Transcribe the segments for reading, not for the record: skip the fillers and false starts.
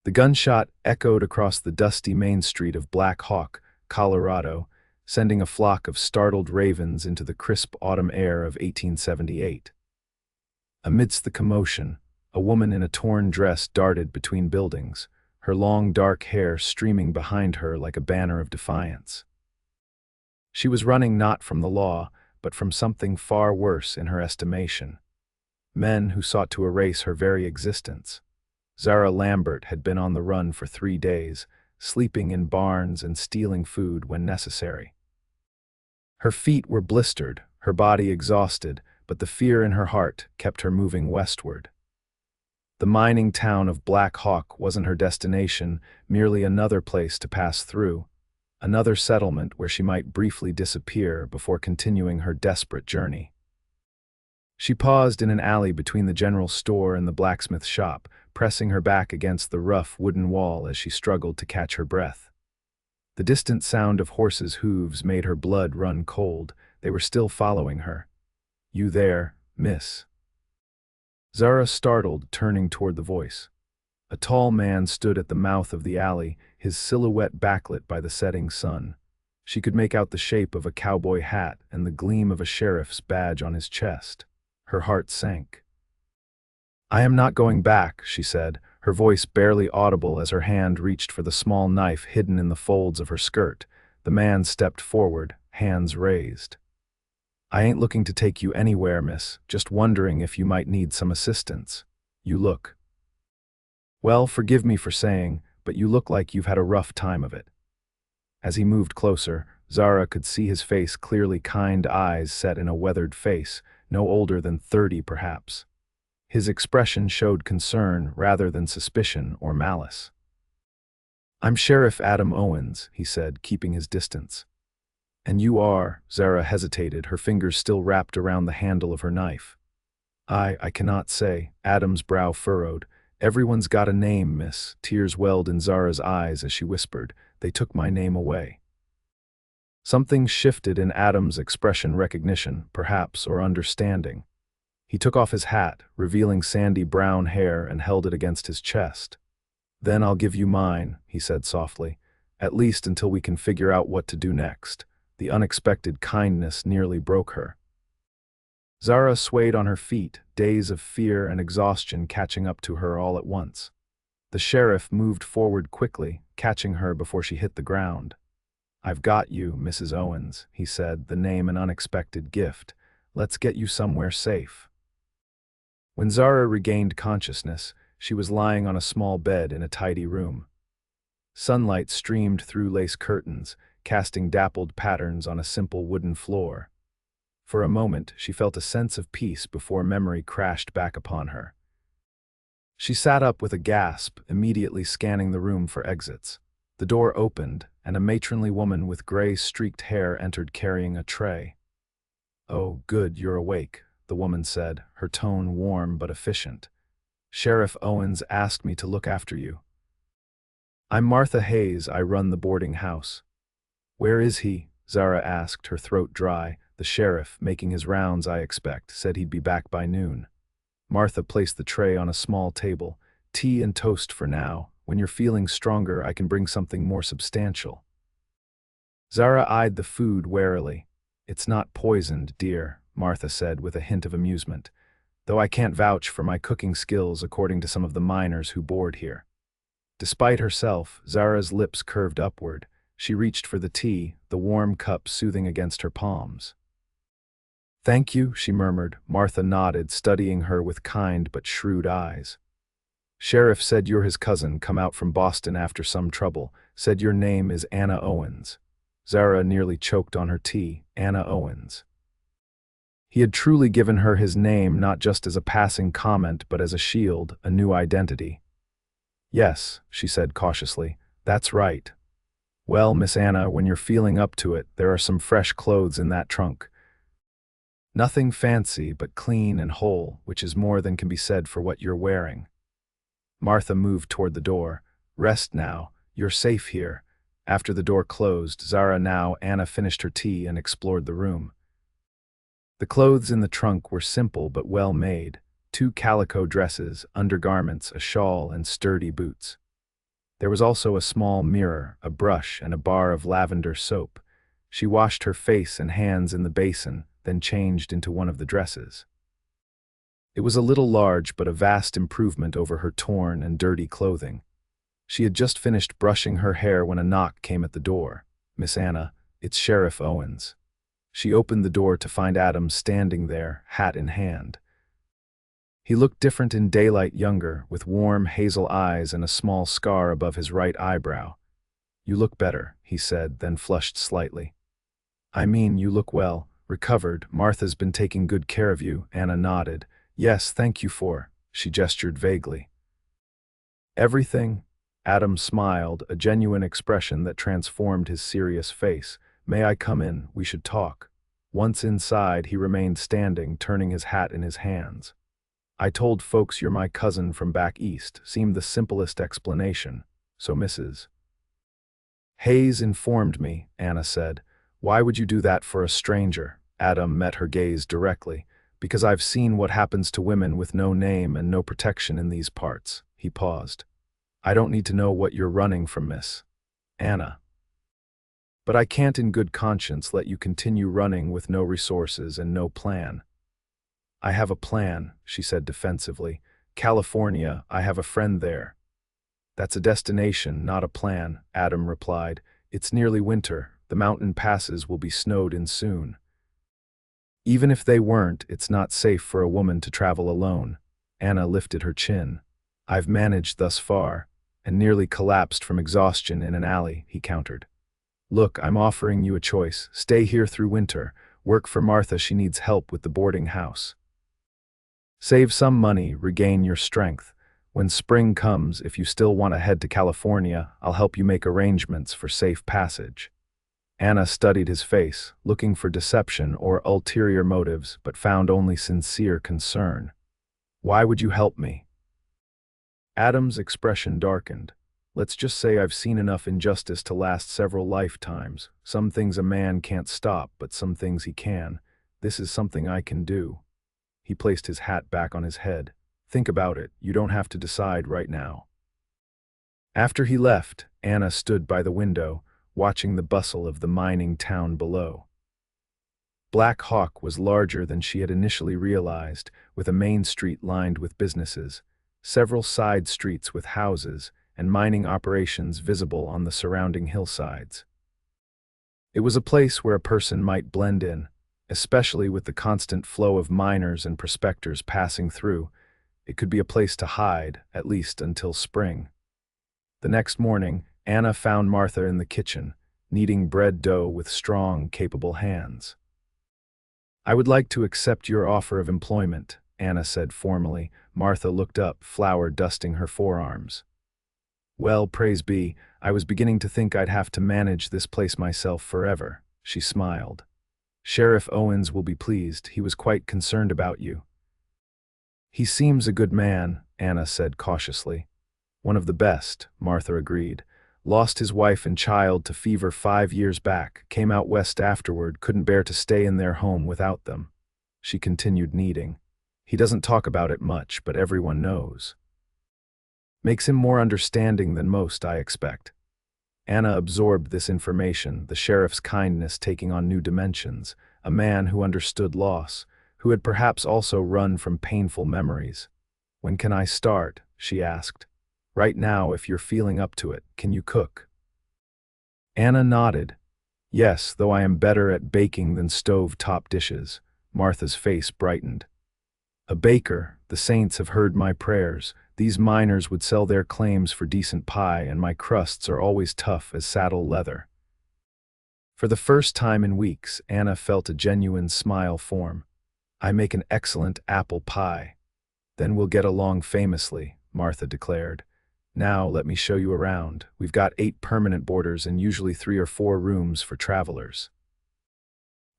The gunshot echoed across the dusty main street of Black Hawk, Colorado, sending a flock of startled ravens into the crisp autumn air of 1878. Amidst the commotion, a woman in a torn dress darted between buildings, her long dark hair streaming behind her like a banner of defiance. She was running not from the law, but from something far worse in her estimation. Men who sought to erase her very existence. Zara Lambert had been on the run for 3 days, sleeping in barns and stealing food when necessary. Her feet were blistered, her body exhausted, but the fear in her heart kept her moving westward. The mining town of Black Hawk wasn't her destination, merely another place to pass through, another settlement where she might briefly disappear before continuing her desperate journey. She paused in an alley between the general store and the blacksmith shop, pressing her back against the rough wooden wall as she struggled to catch her breath. The distant sound of horses' hooves made her blood run cold. They were still following her. "You there, miss?" Zara startled, turning toward the voice. A tall man stood at the mouth of the alley, his silhouette backlit by the setting sun. She could make out the shape of a cowboy hat and the gleam of a sheriff's badge on his chest. Her heart sank. "I am not going back," she said, her voice barely audible as her hand reached for the small knife hidden in the folds of her skirt. The man stepped forward, hands raised. "I ain't looking to take you anywhere, miss, just wondering if you might need some assistance. You look. Well, forgive me for saying, but you look like you've had a rough time of it." As he moved closer, Zara could see his face clearly, kind eyes set in a weathered face, no older than 30 perhaps. His expression showed concern rather than suspicion or malice. "I'm Sheriff Adam Owens," he said, keeping his distance. "And you are," Zara hesitated, her fingers still wrapped around the handle of her knife. I cannot say," Adam's brow furrowed. "Everyone's got a name, miss." Tears welled in Zara's eyes as she whispered, "They took my name away." Something shifted in Adam's expression, recognition, perhaps, or understanding. He took off his hat, revealing sandy brown hair, and held it against his chest. "Then I'll give you mine," he said softly, "at least until we can figure out what to do next." The unexpected kindness nearly broke her. Zara swayed on her feet, days of fear and exhaustion catching up to her all at once. The sheriff moved forward quickly, catching her before she hit the ground. "I've got you, Mrs. Owens," he said, the name an unexpected gift. "Let's get you somewhere safe." When Zara regained consciousness, she was lying on a small bed in a tidy room. Sunlight streamed through lace curtains, casting dappled patterns on a simple wooden floor. For a moment, she felt a sense of peace before memory crashed back upon her. She sat up with a gasp, immediately scanning the room for exits. The door opened, and a matronly woman with gray-streaked hair entered carrying a tray. "Oh, good, you're awake," the woman said, her tone warm but efficient. "Sheriff Owens asked me to look after you." "I'm Martha Hayes, I run the boarding house." "Where is he?" Zara asked, her throat dry. "The sheriff, making his rounds, I expect, said he'd be back by noon." Martha placed the tray on a small table. "Tea and toast for now. When you're feeling stronger, I can bring something more substantial." Zara eyed the food warily. "It's not poisoned, dear," Martha said with a hint of amusement, "though I can't vouch for my cooking skills according to some of the miners who board here." Despite herself, Zara's lips curved upward. She reached for the tea, the warm cup soothing against her palms. "Thank you," she murmured. Martha nodded, studying her with kind but shrewd eyes. "Sheriff said you're his cousin, come out from Boston after some trouble. Said your name is Anna Owens." Zara nearly choked on her tea. Anna Owens. He had truly given her his name not just as a passing comment but as a shield, a new identity. "Yes," she said cautiously, "that's right." "Well, Miss Anna, when you're feeling up to it, there are some fresh clothes in that trunk. Nothing fancy, but clean and whole, which is more than can be said for what you're wearing." Martha moved toward the door. "Rest now. You're safe here." After the door closed, Anna finished her tea and explored the room. The clothes in the trunk were simple but well made. 2 calico dresses, undergarments, a shawl, and sturdy boots. There was also a small mirror, a brush, and a bar of lavender soap. She washed her face and hands in the basin, then changed into one of the dresses. It was a little large, but a vast improvement over her torn and dirty clothing. She had just finished brushing her hair when a knock came at the door. "Miss Anna, it's Sheriff Owens." She opened the door to find Adam standing there, hat in hand. He looked different in daylight, younger, with warm hazel eyes and a small scar above his right eyebrow. "You look better," he said, then flushed slightly. "I mean, you look well, recovered. Martha's been taking good care of you." Anna nodded. "Yes, thank you for," she gestured vaguely. "Everything?" Adam smiled, a genuine expression that transformed his serious face. "May I come in? We should talk." Once inside, he remained standing, turning his hat in his hands. "I told folks you're my cousin from back east," seemed the simplest explanation. "So Mrs. Hayes informed me," Anna said. "Why would you do that for a stranger?" Adam met her gaze directly. "Because I've seen what happens to women with no name and no protection in these parts." He paused. "I don't need to know what you're running from, Miss Anna. But I can't in good conscience let you continue running with no resources and no plan." "I have a plan," she said defensively. "California, I have a friend there." "That's a destination, not a plan," Adam replied. "It's nearly winter. The mountain passes will be snowed in soon." "Even if they weren't, it's not safe for a woman to travel alone." Anna lifted her chin. "I've managed thus far," and nearly collapsed from exhaustion in an alley, he countered. "Look, I'm offering you a choice. Stay here through winter. Work for Martha, she needs help with the boarding house. Save some money, regain your strength. When spring comes, if you still want to head to California, I'll help you make arrangements for safe passage." Anna studied his face, looking for deception or ulterior motives, but found only sincere concern. "Why would you help me?" Adam's expression darkened. "Let's just say I've seen enough injustice to last several lifetimes. Some things a man can't stop, but some things he can. This is something I can do." He placed his hat back on his head. "Think about it. You don't have to decide right now." After he left, Anna stood by the window, watching the bustle of the mining town below. Black Hawk was larger than she had initially realized, with a main street lined with businesses, several side streets with houses, and mining operations visible on the surrounding hillsides. It was a place where a person might blend in, especially with the constant flow of miners and prospectors passing through. It could be a place to hide, at least until spring. The next morning, Anna found Martha in the kitchen, kneading bread dough with strong, capable hands. "I would like to accept your offer of employment," Anna said formally. Martha looked up, flour dusting her forearms. "Well, praise be, I was beginning to think I'd have to manage this place myself forever." She smiled. "Sheriff Owens will be pleased. He was quite concerned about you." "He seems a good man," Anna said cautiously. "One of the best," Martha agreed. "Lost his wife and child to fever 5 years back, came out west afterward, couldn't bear to stay in their home without them." She continued kneading. "He doesn't talk about it much, but everyone knows. Makes him more understanding than most, I expect." Anna absorbed this information, the sheriff's kindness taking on new dimensions, a man who understood loss, who had perhaps also run from painful memories. "When can I start?" she asked. "Right now, if you're feeling up to it. Can you cook?" Anna nodded. "Yes, though I am better at baking than stove-top dishes." Martha's face brightened. "A baker, the saints have heard my prayers. These miners would sell their claims for decent pie, and my crusts are always tough as saddle leather." For the first time in weeks, Anna felt a genuine smile form. "I make an excellent apple pie." "Then we'll get along famously," Martha declared. "Now let me show you around. We've got 8 permanent boarders and usually 3 or 4 rooms for travelers."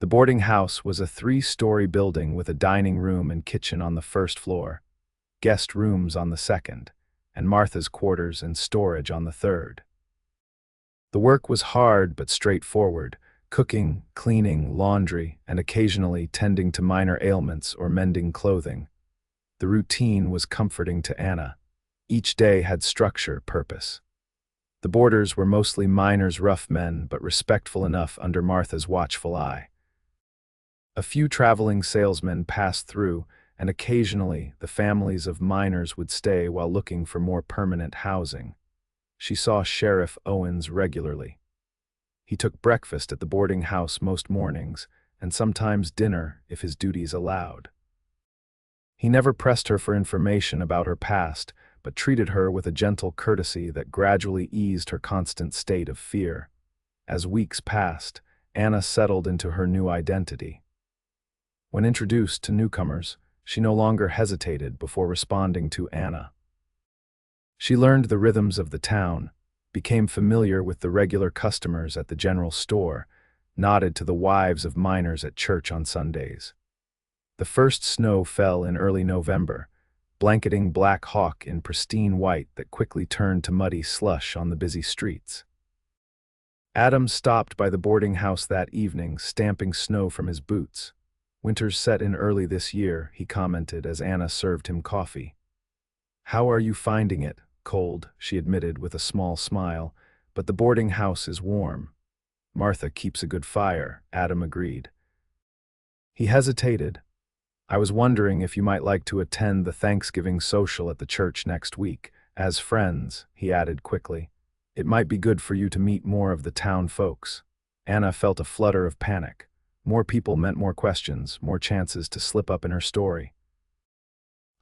The boarding house was a 3-story building with a dining room and kitchen on the first floor, guest rooms on the second, and Martha's quarters and storage on the third. The work was hard but straightforward: cooking, cleaning, laundry, and occasionally tending to minor ailments or mending clothing. The routine was comforting to Anna. Each day had structure, purpose. The boarders were mostly miners' rough men, but respectful enough under Martha's watchful eye. A few traveling salesmen passed through, and occasionally the families of miners would stay while looking for more permanent housing. She saw Sheriff Owens regularly. He took breakfast at the boarding house most mornings, and sometimes dinner if his duties allowed. He never pressed her for information about her past, but treated her with a gentle courtesy that gradually eased her constant state of fear. As weeks passed, Anna settled into her new identity. When introduced to newcomers, she no longer hesitated before responding to Anna. She learned the rhythms of the town, became familiar with the regular customers at the general store, nodded to the wives of miners at church on Sundays. The first snow fell in early November, blanketing Black Hawk in pristine white that quickly turned to muddy slush on the busy streets. Adam stopped by the boarding house that evening, stamping snow from his boots. "Winter's set in early this year," he commented as Anna served him coffee. "How are you finding it?" "Cold," she admitted with a small smile, "but the boarding house is warm." "Martha keeps a good fire," Adam agreed. He hesitated. "I was wondering if you might like to attend the Thanksgiving social at the church next week. As friends," he added quickly. "It might be good for you to meet more of the town folks." Anna felt a flutter of panic. More people meant more questions, more chances to slip up in her story.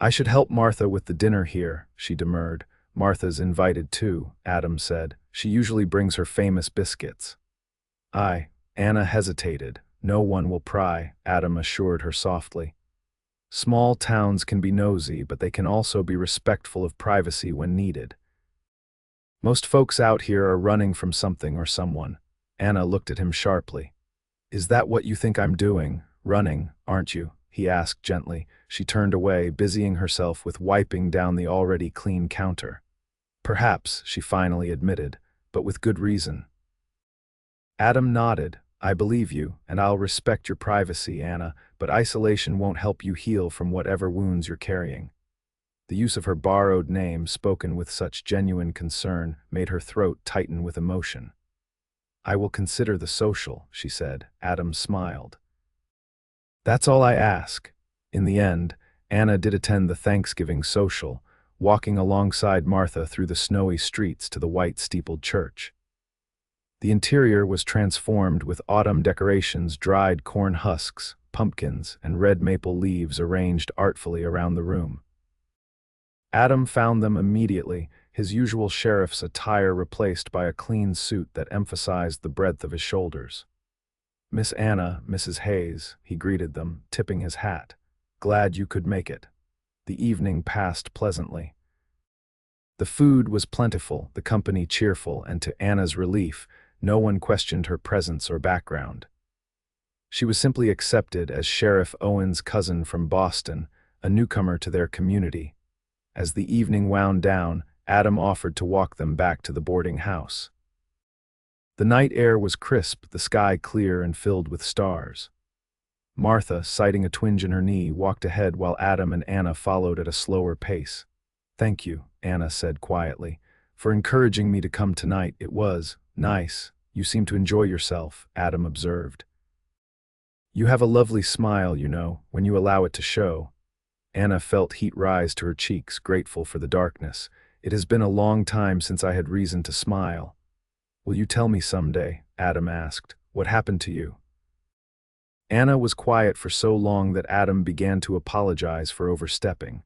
"I should help Martha with the dinner here," she demurred. "Martha's invited too," Adam said. "She usually brings her famous biscuits." Anna hesitated. "No one will pry," Adam assured her softly. "Small towns can be nosy, but they can also be respectful of privacy when needed. Most folks out here are running from something or someone." Anna looked at him sharply. "Is that what you think I'm doing? Running, aren't you?" he asked gently. She turned away, busying herself with wiping down the already clean counter. "Perhaps," she finally admitted, "but with good reason." Adam nodded. "I believe you, and I'll respect your privacy, Anna, but isolation won't help you heal from whatever wounds you're carrying." The use of her borrowed name, spoken with such genuine concern, made her throat tighten with emotion. "I will consider the social," she said. Adam smiled. "That's all I ask." In the end, Anna did attend the Thanksgiving social, walking alongside Martha through the snowy streets to the white-steepled church. The interior was transformed with autumn decorations, dried corn husks, pumpkins, and red maple leaves arranged artfully around the room. Adam found them immediately, his usual sheriff's attire replaced by a clean suit that emphasized the breadth of his shoulders. "Miss Anna, Mrs. Hayes," he greeted them, tipping his hat. "Glad you could make it." The evening passed pleasantly. The food was plentiful, the company cheerful, and to Anna's relief, no one questioned her presence or background. She was simply accepted as Sheriff Owens' cousin from Boston, a newcomer to their community. As the evening wound down, Adam offered to walk them back to the boarding house. The night air was crisp, the sky clear and filled with stars. Martha, citing a twinge in her knee, walked ahead while Adam and Anna followed at a slower pace. "Thank you," Anna said quietly, "for encouraging me to come tonight. It was nice." "You seem to enjoy yourself," Adam observed. "You have a lovely smile, you know, when you allow it to show." Anna felt heat rise to her cheeks, grateful for the darkness. "It has been a long time since I had reason to smile." "Will you tell me someday?" Adam asked. "What happened to you?" Anna was quiet for so long that Adam began to apologize for overstepping.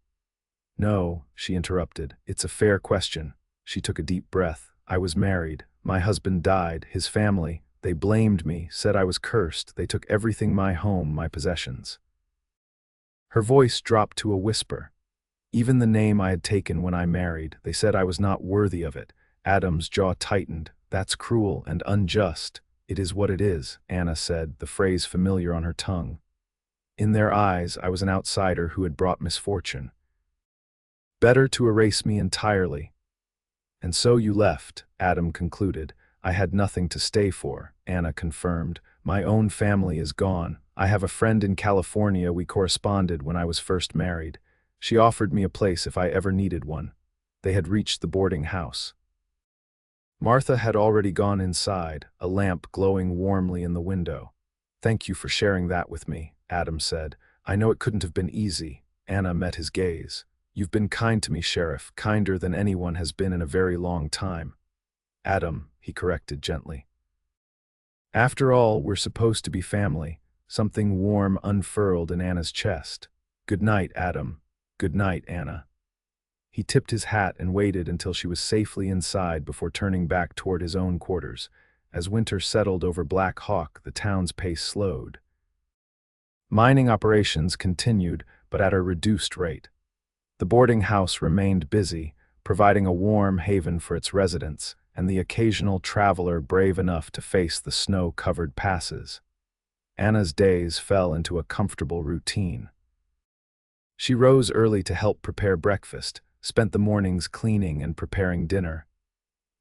"No," she interrupted, "it's a fair question." She took a deep breath. "I was married. My husband died. His family, they blamed me, said I was cursed. They took everything, my home, my possessions." Her voice dropped to a whisper. "Even the name I had taken when I married, they said I was not worthy of it." Adam's jaw tightened. "That's cruel and unjust." "It is what it is," Anna said, the phrase familiar on her tongue. "In their eyes, I was an outsider who had brought misfortune. Better to erase me entirely." "And so you left," Adam concluded. "I had nothing to stay for," Anna confirmed. "My own family is gone. I have a friend in California. We corresponded when I was first married. She offered me a place if I ever needed one." They had reached the boarding house. Martha had already gone inside, a lamp glowing warmly in the window. "Thank you for sharing that with me," Adam said. "I know it couldn't have been easy." Anna met his gaze. "You've been kind to me, Sheriff, kinder than anyone has been in a very long time." "Adam," he corrected gently. "After all, we're supposed to be family." Something warm unfurled in Anna's chest. "Good night, Adam." "Good night, Anna." He tipped his hat and waited until she was safely inside before turning back toward his own quarters. As winter settled over Black Hawk, the town's pace slowed. Mining operations continued, but at a reduced rate. The boarding house remained busy, providing a warm haven for its residents and the occasional traveler brave enough to face the snow-covered passes. Anna's days fell into a comfortable routine. She rose early to help prepare breakfast, spent the mornings cleaning and preparing dinner.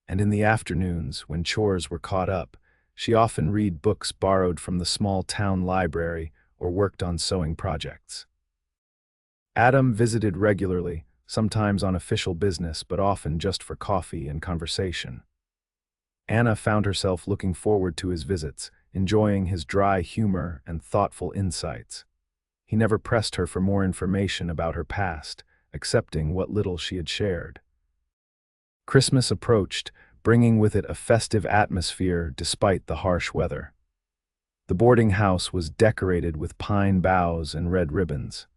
And in the afternoons, when chores were caught up, she often read books borrowed from the small town library or worked on sewing projects. Adam visited regularly, sometimes on official business, but often just for coffee and conversation. Anna found herself looking forward to his visits, enjoying his dry humor and thoughtful insights. He never pressed her for more information about her past, accepting what little she had shared. Christmas approached, bringing with it a festive atmosphere despite the harsh weather. The boarding house was decorated with pine boughs and red ribbons.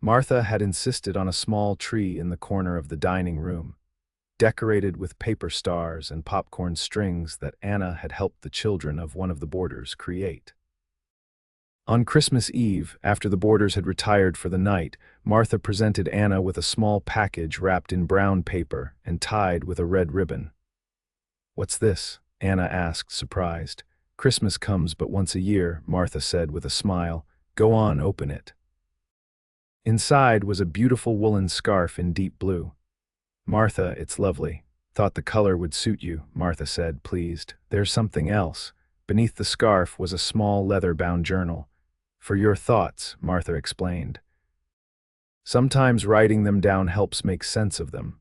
Martha had insisted on a small tree in the corner of the dining room, decorated with paper stars and popcorn strings that Anna had helped the children of one of the boarders create. On Christmas Eve, after the boarders had retired for the night, Martha presented Anna with a small package wrapped in brown paper and tied with a red ribbon. "What's this?" Anna asked, surprised. "Christmas comes but once a year," Martha said with a smile. "Go on, open it." Inside was a beautiful woolen scarf in deep blue. "Martha, it's lovely. Thought the color would suit you," Martha said, pleased. "There's something else." Beneath the scarf was a small leather-bound journal. "For your thoughts," Martha explained. "Sometimes writing them down helps make sense of them."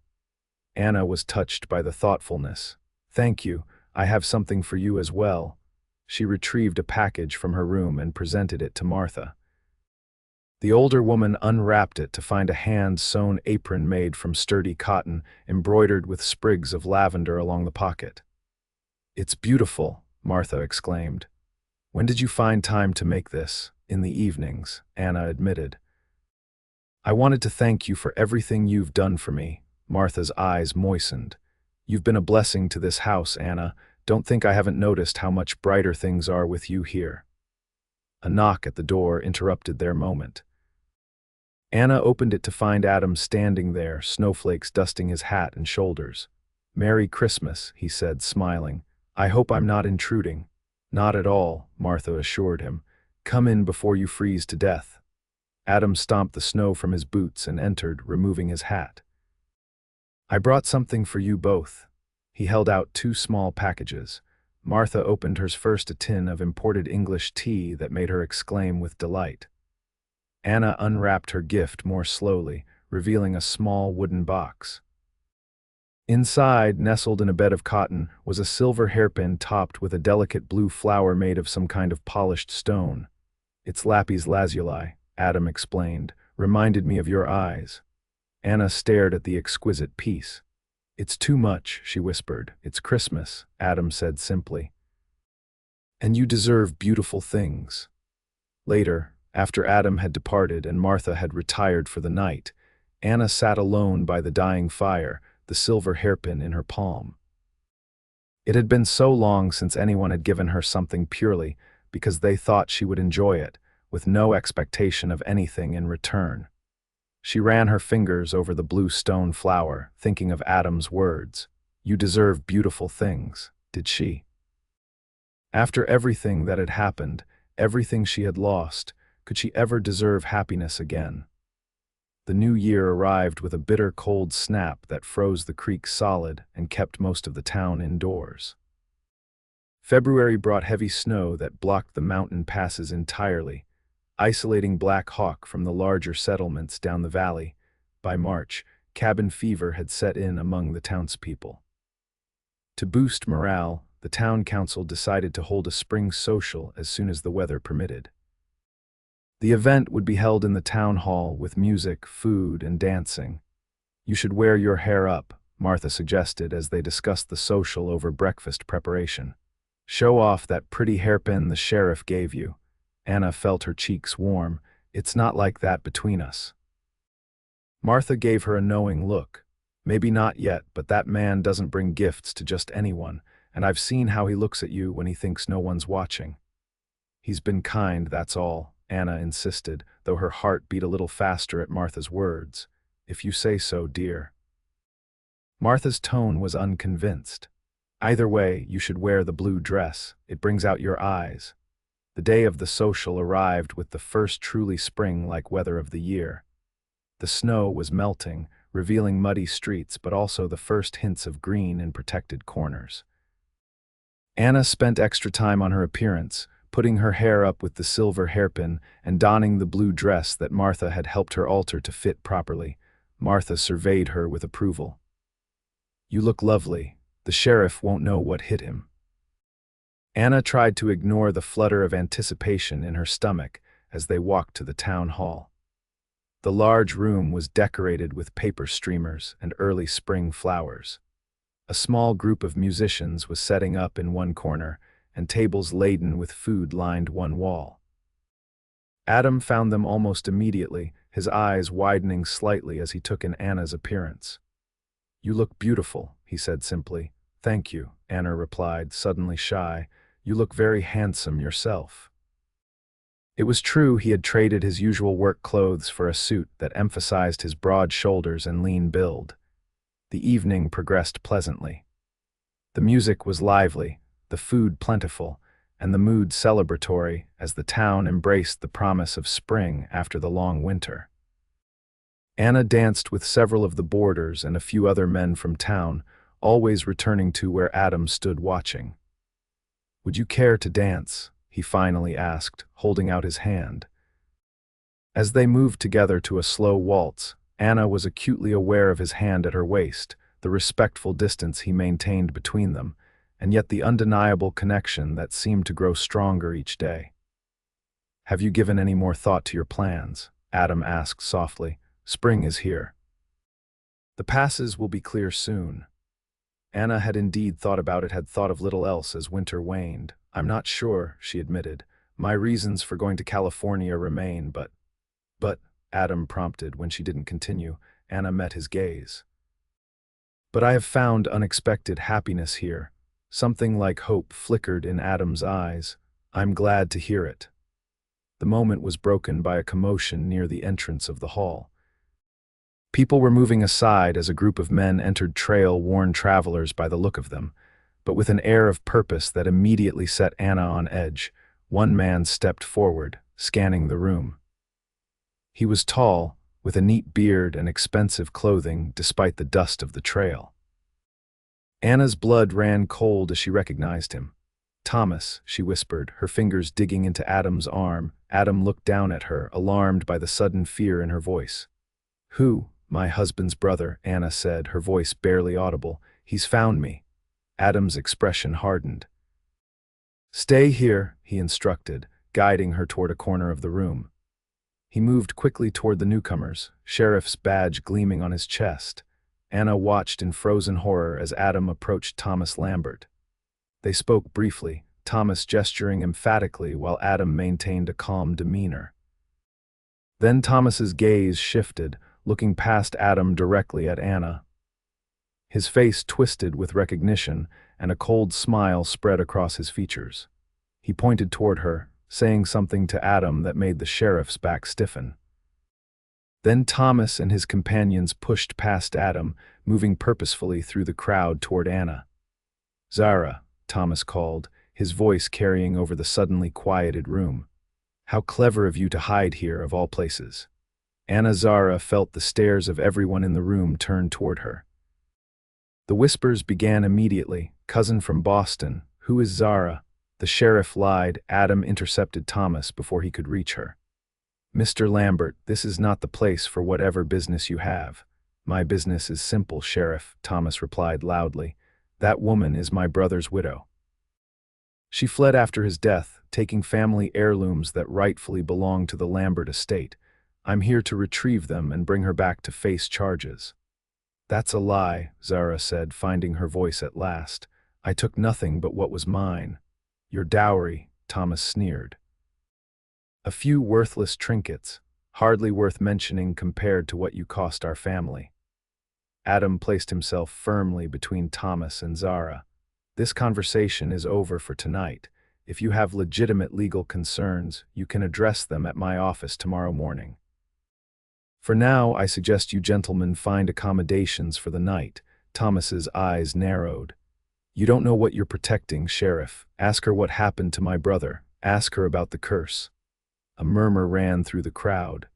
Anna was touched by the thoughtfulness. "Thank you. I have something for you as well." She retrieved a package from her room and presented it to Martha. The older woman unwrapped it to find a hand-sewn apron made from sturdy cotton, embroidered with sprigs of lavender along the pocket. "It's beautiful," Martha exclaimed. "When did you find time to make this?" "In the evenings," Anna admitted. "I wanted to thank you for everything you've done for me." Martha's eyes moistened. "You've been a blessing to this house, Anna. Don't think I haven't noticed how much brighter things are with you here." A knock at the door interrupted their moment. Anna opened it to find Adam standing there, snowflakes dusting his hat and shoulders. "Merry Christmas," he said, smiling. "I hope I'm not intruding." "Not at all," Martha assured him. "Come in before you freeze to death." Adam stomped the snow from his boots and entered, removing his hat. "I brought something for you both." He held out 2 small packages. Martha opened hers first, a tin of imported English tea that made her exclaim with delight. Anna unwrapped her gift more slowly, revealing a small wooden box. Inside, nestled in a bed of cotton, was a silver hairpin topped with a delicate blue flower made of some kind of polished stone. "It's lapis lazuli," Adam explained. "Reminded me of your eyes." Anna stared at the exquisite piece. "It's too much," she whispered. "It's Christmas," Adam said simply. "And you deserve beautiful things." Later, after Adam had departed and Martha had retired for the night, Anna sat alone by the dying fire, the silver hairpin in her palm. It had been so long since anyone had given her something purely because they thought she would enjoy it, with no expectation of anything in return. She ran her fingers over the blue stone flower, thinking of Adam's words. "You deserve beautiful things," did she? After everything that had happened, everything she had lost, could she ever deserve happiness again? The new year arrived with a bitter cold snap that froze the creek solid and kept most of the town indoors. February brought heavy snow that blocked the mountain passes entirely, isolating Black Hawk from the larger settlements down the valley. By March, cabin fever had set in among the townspeople. To boost morale, the town council decided to hold a spring social as soon as the weather permitted. The event would be held in the town hall with music, food, and dancing. "You should wear your hair up," Martha suggested as they discussed the social over breakfast preparation. "Show off that pretty hairpin the sheriff gave you." Anna felt her cheeks warm. "It's not like that between us." Martha gave her a knowing look. "Maybe not yet, but that man doesn't bring gifts to just anyone, and I've seen how he looks at you when he thinks no one's watching." "He's been kind, that's all," Anna insisted, though her heart beat a little faster at Martha's words. "If you say so, dear." Martha's tone was unconvinced. "Either way, you should wear the blue dress. It brings out your eyes." The day of the social arrived with the first truly spring-like weather of the year. The snow was melting, revealing muddy streets but also the first hints of green in protected corners. Anna spent extra time on her appearance, putting her hair up with the silver hairpin and donning the blue dress that Martha had helped her alter to fit properly. Martha surveyed her with approval. "You look lovely. The sheriff won't know what hit him." Anna tried to ignore the flutter of anticipation in her stomach as they walked to the town hall. The large room was decorated with paper streamers and early spring flowers. A small group of musicians was setting up in one corner, and tables laden with food lined one wall. Adam found them almost immediately, his eyes widening slightly as he took in Anna's appearance. "You look beautiful," he said simply. "Thank you," Anna replied, suddenly shy. "You look very handsome yourself." It was true he had traded his usual work clothes for a suit that emphasized his broad shoulders and lean build. The evening progressed pleasantly. The music was lively, the food plentiful, and the mood celebratory as the town embraced the promise of spring after the long winter. Anna danced with several of the boarders and a few other men from town, always returning to where Adam stood watching. "Would you care to dance?" he finally asked, holding out his hand. As they moved together to a slow waltz, Anna was acutely aware of his hand at her waist, the respectful distance he maintained between them, and yet the undeniable connection that seemed to grow stronger each day. "Have you given any more thought to your plans?" Adam asked softly. "Spring is here. The passes will be clear soon." Anna had indeed thought about it, had thought of little else as winter waned. "I'm not sure," she admitted. "My reasons for going to California remain, but, Adam prompted when she didn't continue. Anna met his gaze. "But I have found unexpected happiness here." Something like hope flickered in Adam's eyes. "I'm glad to hear it." The moment was broken by a commotion near the entrance of the hall. People were moving aside as a group of men entered, trail-worn travelers by the look of them, but with an air of purpose that immediately set Anna on edge. One man stepped forward, scanning the room. He was tall, with a neat beard and expensive clothing despite the dust of the trail. Anna's blood ran cold as she recognized him. "Thomas," she whispered, her fingers digging into Adam's arm. Adam looked down at her, alarmed by the sudden fear in her voice. "Who?" "My husband's brother," Anna said, her voice barely audible. "He's found me." Adam's expression hardened. "Stay here," he instructed, guiding her toward a corner of the room. He moved quickly toward the newcomers, sheriff's badge gleaming on his chest. Anna watched in frozen horror as Adam approached Thomas Lambert. They spoke briefly, Thomas gesturing emphatically while Adam maintained a calm demeanor. Then Thomas's gaze shifted, looking past Adam directly at Anna. His face twisted with recognition, and a cold smile spread across his features. He pointed toward her, saying something to Adam that made the sheriff's back stiffen. Then Thomas and his companions pushed past Adam, moving purposefully through the crowd toward Anna. "Zara," Thomas called, his voice carrying over the suddenly quieted room. "How clever of you to hide here, of all places." Zara felt the stares of everyone in the room turn toward her. The whispers began immediately. "Cousin from Boston. Who is Zara?" The sheriff lied. Adam intercepted Thomas before he could reach her. "Mr. Lambert, this is not the place for whatever business you have." "My business is simple, Sheriff," Thomas replied loudly. That woman is my brother's widow. She fled after his death, taking family heirlooms that rightfully belong to the Lambert estate. I'm here to retrieve them and bring her back to face charges." "That's a lie," Zara said, finding her voice at last. "I took nothing but what was mine." "Your dowry," Thomas sneered. "A few worthless trinkets, hardly worth mentioning compared to what you cost our family." Adam placed himself firmly between Thomas and Zara. "This conversation is over for tonight. If you have legitimate legal concerns, you can address them at my office tomorrow morning. For now, I suggest you gentlemen find accommodations for the night." Thomas's eyes narrowed. "You don't know what you're protecting, Sheriff. Ask her what happened to my brother. Ask her about the curse." A murmur ran through the crowd.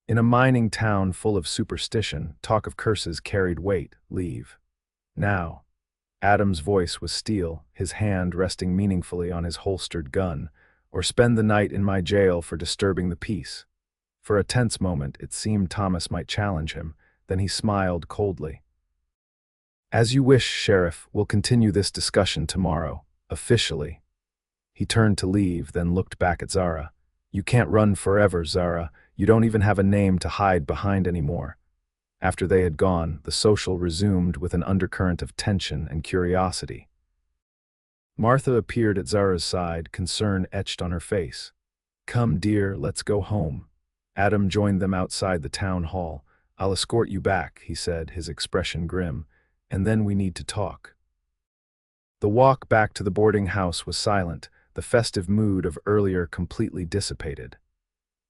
In a mining town full of superstition, talk of curses carried weight. "Leave. Now." Adam's voice was steel, his hand resting meaningfully on his holstered gun. "Or spend the night in my jail for disturbing the peace." For a tense moment, it seemed Thomas might challenge him. Then he smiled coldly. "As you wish, Sheriff. We'll continue this discussion tomorrow, officially." He turned to leave, then looked back at Zara. "You can't run forever, Zara. You don't even have a name to hide behind anymore." After they had gone, the social resumed with an undercurrent of tension and curiosity. Martha appeared at Zara's side, concern etched on her face. "Come, dear, let's go home." Adam joined them outside the town hall. "I'll escort you back," he said, his expression grim. "And then we need to talk." The walk back to the boarding house was silent, the festive mood of earlier completely dissipated.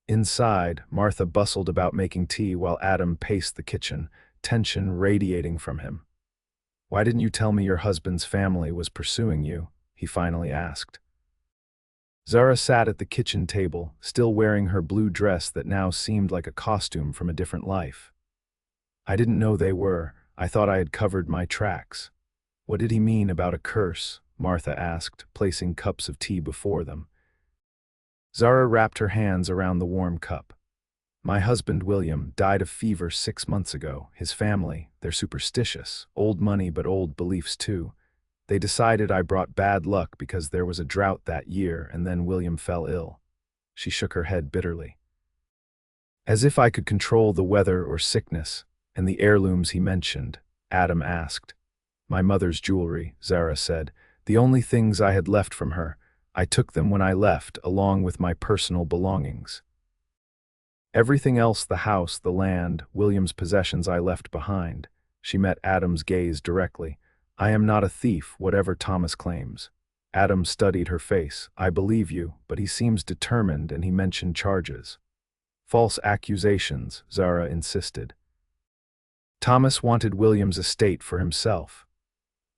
Inside, Martha bustled about making tea while Adam paced the kitchen, tension radiating from him. "Why didn't you tell me your husband's family was pursuing you?" he finally asked. Zara sat at the kitchen table, still wearing her blue dress that now seemed like a costume from a different life. "I didn't know they were. I thought I had covered my tracks." "What did he mean about a curse?" Martha asked, placing cups of tea before them. Zara wrapped her hands around the warm cup. "My husband, William, died of fever 6 months ago. His family, they're superstitious. Old money, but old beliefs too. They decided I brought bad luck because there was a drought that year, and then William fell ill." She shook her head bitterly. "As if I could control the weather or sickness, and the heirlooms he mentioned," Adam asked. "My mother's jewelry," Zara said. "The only things I had left from her. I took them when I left, along with my personal belongings. Everything else, the house, the land, William's possessions, I left behind." She met Adam's gaze directly. "I am not a thief, whatever Thomas claims." Adam studied her face. "I believe you, but he seems determined, and he mentioned charges." "False accusations," Zara insisted. "Thomas wanted William's estate for himself.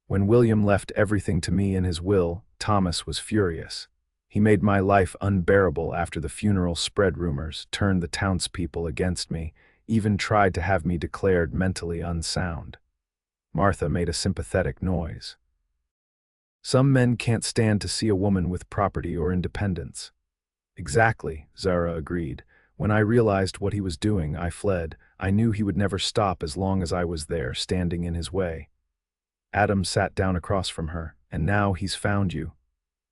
When William left everything to me in his will, Thomas was furious. He made my life unbearable after the funeral spread rumors, turned the townspeople against me, even tried to have me declared mentally unsound." Martha made a sympathetic noise. "Some men can't stand to see a woman with property or independence." "Exactly," Zara agreed. "When I realized what he was doing, I fled. I knew he would never stop as long as I was there, standing in his way." Adam sat down across from her. "And now he's found you."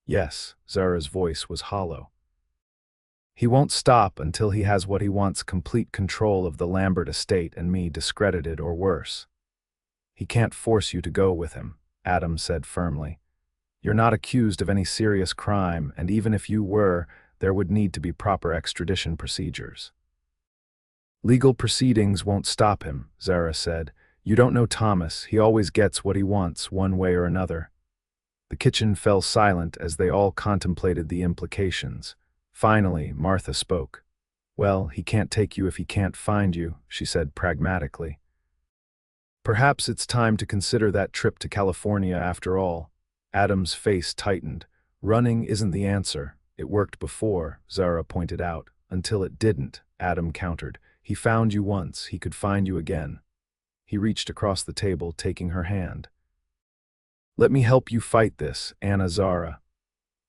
"Yes," Zara's voice was hollow. "He won't stop until he has what he wants: complete control of the Lambert estate and me discredited or worse." "He can't force you to go with him," Adam said firmly. "You're not accused of any serious crime, and even if you were, there would need to be proper extradition procedures." "Legal proceedings won't stop him," Zara said. "You don't know Thomas. He always gets what he wants, one way or another." The kitchen fell silent as they all contemplated the implications. Finally, Martha spoke. "Well, he can't take you if he can't find you," she said pragmatically. "Perhaps it's time to consider that trip to California after all." Adam's face tightened. "Running isn't the answer. It worked before," Zara pointed out. "Until it didn't," Adam countered. "He found you once, he could find you again." He reached across the table, taking her hand. "Let me help you fight this, Anna Zara."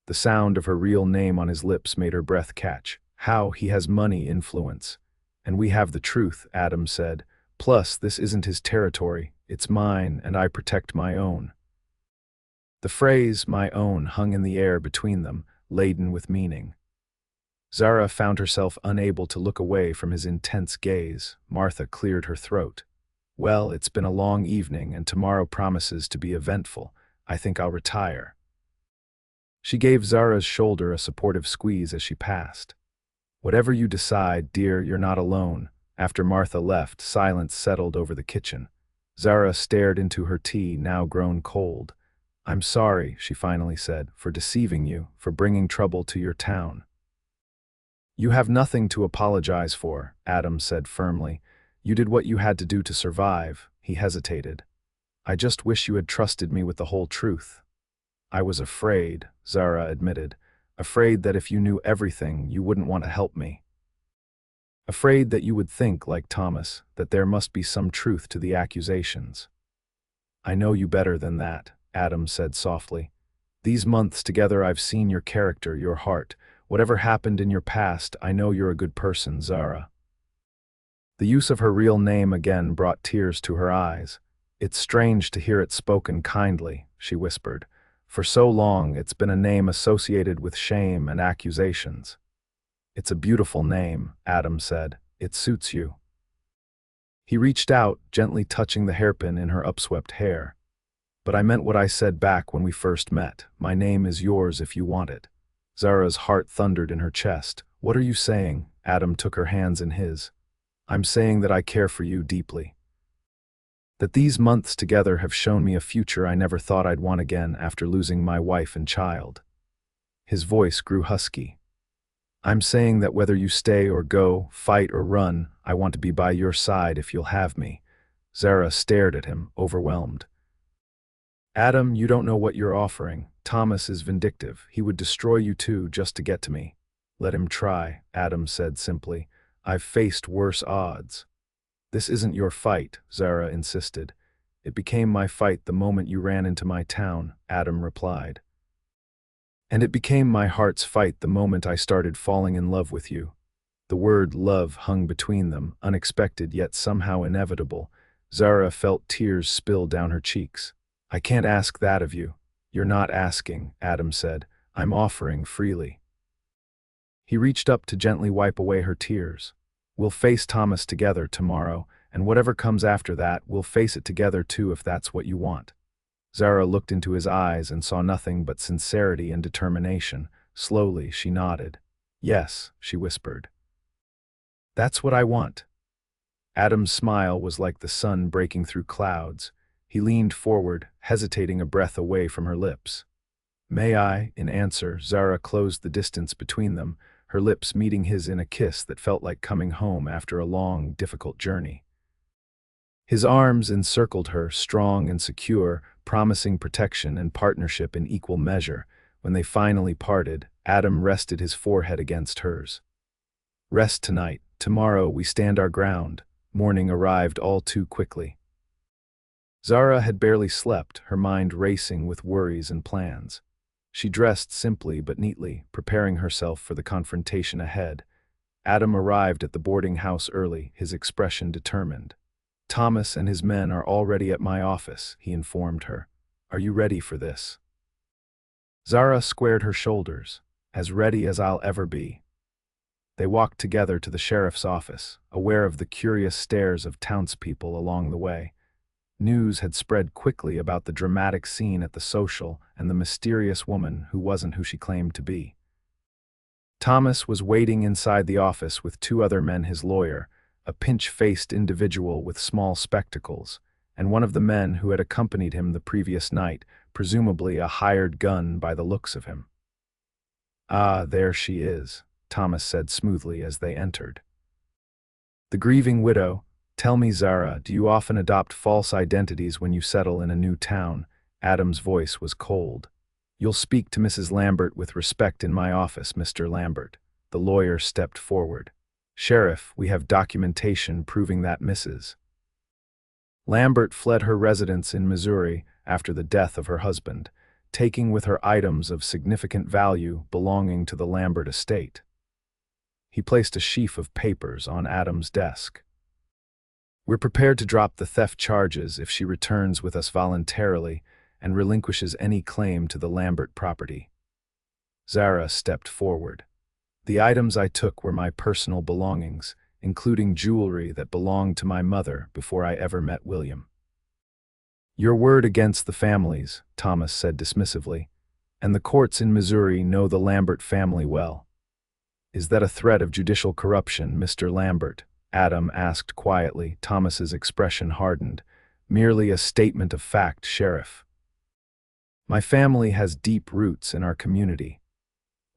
The sound of her real name on his lips made her breath catch. "How? He has money, influence. And we have the truth," Adam said. Plus, this isn't his territory, it's mine, and I protect my own. The phrase, my own, hung in the air between them, laden with meaning. Zara found herself unable to look away from his intense gaze. Martha cleared her throat. Well, it's been a long evening, and tomorrow promises to be eventful. I think I'll retire. She gave Zara's shoulder a supportive squeeze as she passed. Whatever you decide, dear, you're not alone. After Martha left, silence settled over the kitchen. Zara stared into her tea, now grown cold. I'm sorry, she finally said, for deceiving you, for bringing trouble to your town. You have nothing to apologize for, Adam said firmly. You did what you had to do to survive. He hesitated. I just wish you had trusted me with the whole truth. I was afraid, Zara admitted. Afraid that if you knew everything, you wouldn't want to help me. Afraid that you would think, like Thomas, that there must be some truth to the accusations. I know you better than that, Adam said softly. These months together I've seen your character, your heart. Whatever happened in your past, I know you're a good person, Zara. The use of her real name again brought tears to her eyes. It's strange to hear it spoken kindly, she whispered. For so long, it's been a name associated with shame and accusations. It's a beautiful name, Adam said. It suits you. He reached out, gently touching the hairpin in her upswept hair. But I meant what I said back when we first met. My name is yours if you want it. Zara's heart thundered in her chest. What are you saying? Adam took her hands in his. I'm saying that I care for you deeply. That these months together have shown me a future I never thought I'd want again after losing my wife and child. His voice grew husky. I'm saying that whether you stay or go, fight or run, I want to be by your side if you'll have me. Zara stared at him, overwhelmed. Adam, you don't know what you're offering. Thomas is vindictive. He would destroy you too just to get to me. Let him try, Adam said simply. I've faced worse odds. This isn't your fight, Zara insisted. It became my fight the moment you ran into my town, Adam replied. And it became my heart's fight the moment I started falling in love with you. The word love hung between them, unexpected yet somehow inevitable. Zara felt tears spill down her cheeks. I can't ask that of you. You're not asking, Adam said. I'm offering freely. He reached up to gently wipe away her tears. We'll face Thomas together tomorrow, and whatever comes after that, we'll face it together too if that's what you want. Zara looked into his eyes and saw nothing but sincerity and determination. Slowly, she nodded. Yes, she whispered. That's what I want. Adam's smile was like the sun breaking through clouds. He leaned forward, hesitating a breath away from her lips. May I? In answer, Zara closed the distance between them, her lips meeting his in a kiss that felt like coming home after a long, difficult journey. His arms encircled her, strong and secure, promising protection and partnership in equal measure. When they finally parted, Adam rested his forehead against hers. Rest tonight. Tomorrow we stand our ground. Morning arrived all too quickly. Zara had barely slept, her mind racing with worries and plans. She dressed simply but neatly, preparing herself for the confrontation ahead. Adam arrived at the boarding house early, his expression determined. Thomas and his men are already at my office, he informed her. Are you ready for this? Zara squared her shoulders. As ready as I'll ever be. They walked together to the sheriff's office, aware of the curious stares of townspeople along the way. News had spread quickly about the dramatic scene at the social and the mysterious woman who wasn't who she claimed to be. Thomas was waiting inside the office with two other men, his lawyer, a pinch-faced individual with small spectacles, and one of the men who had accompanied him the previous night, presumably a hired gun by the looks of him. Ah, there she is, Thomas said smoothly as they entered. The grieving widow. Tell me, Zara, do you often adopt false identities when you settle in a new town? Adam's voice was cold. You'll speak to Mrs. Lambert with respect in my office, Mr. Lambert. The lawyer stepped forward. Sheriff, we have documentation proving that Mrs. Lambert fled her residence in Missouri after the death of her husband, taking with her items of significant value belonging to the Lambert estate. He placed a sheaf of papers on Adam's desk. We're prepared to drop the theft charges if she returns with us voluntarily and relinquishes any claim to the Lambert property. Zara stepped forward. The items I took were my personal belongings, including jewelry that belonged to my mother before I ever met William. Your word against the families, Thomas said dismissively, and the courts in Missouri know the Lambert family well. Is that a threat of judicial corruption, Mr. Lambert? Adam asked quietly. Thomas's expression hardened. Merely a statement of fact, Sheriff. My family has deep roots in our community.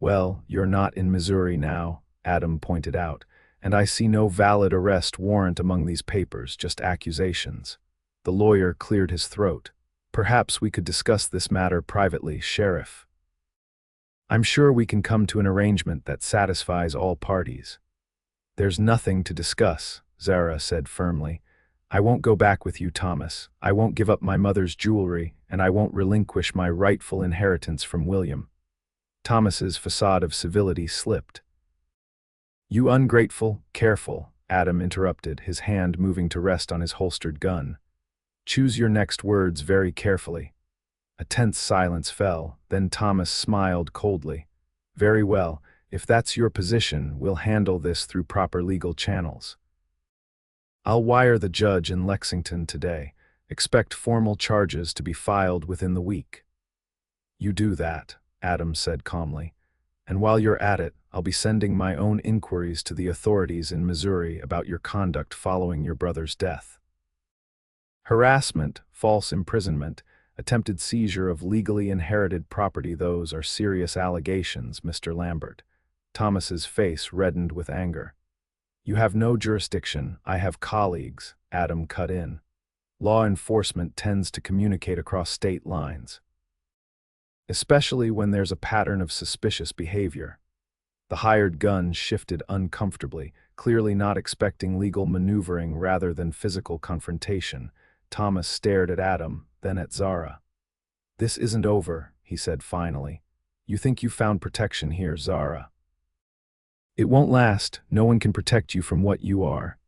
Well, you're not in Missouri now, Adam pointed out, and I see no valid arrest warrant among these papers, just accusations. The lawyer cleared his throat. Perhaps we could discuss this matter privately, Sheriff. I'm sure we can come to an arrangement that satisfies all parties. There's nothing to discuss, Zara said firmly. I won't go back with you, Thomas. I won't give up my mother's jewelry, and I won't relinquish my rightful inheritance from William. Thomas's facade of civility slipped. You ungrateful, careful, Adam interrupted, his hand moving to rest on his holstered gun. Choose your next words very carefully. A tense silence fell, then Thomas smiled coldly. Very well, if that's your position, we'll handle this through proper legal channels. I'll wire the judge in Lexington today. Expect formal charges to be filed within the week. You do that, Adam said calmly. And while you're at it, I'll be sending my own inquiries to the authorities in Missouri about your conduct following your brother's death. Harassment, false imprisonment, attempted seizure of legally inherited property, those are serious allegations, Mr. Lambert. Thomas's face reddened with anger. You have no jurisdiction. I have colleagues, Adam cut in. Law enforcement tends to communicate across state lines, especially when there's a pattern of suspicious behavior. The hired gun shifted uncomfortably, clearly not expecting legal maneuvering rather than physical confrontation. Thomas stared at Adam, then at Zara. This isn't over, he said finally. You think you found protection here, Zara. It won't last. No one can protect you from what you are.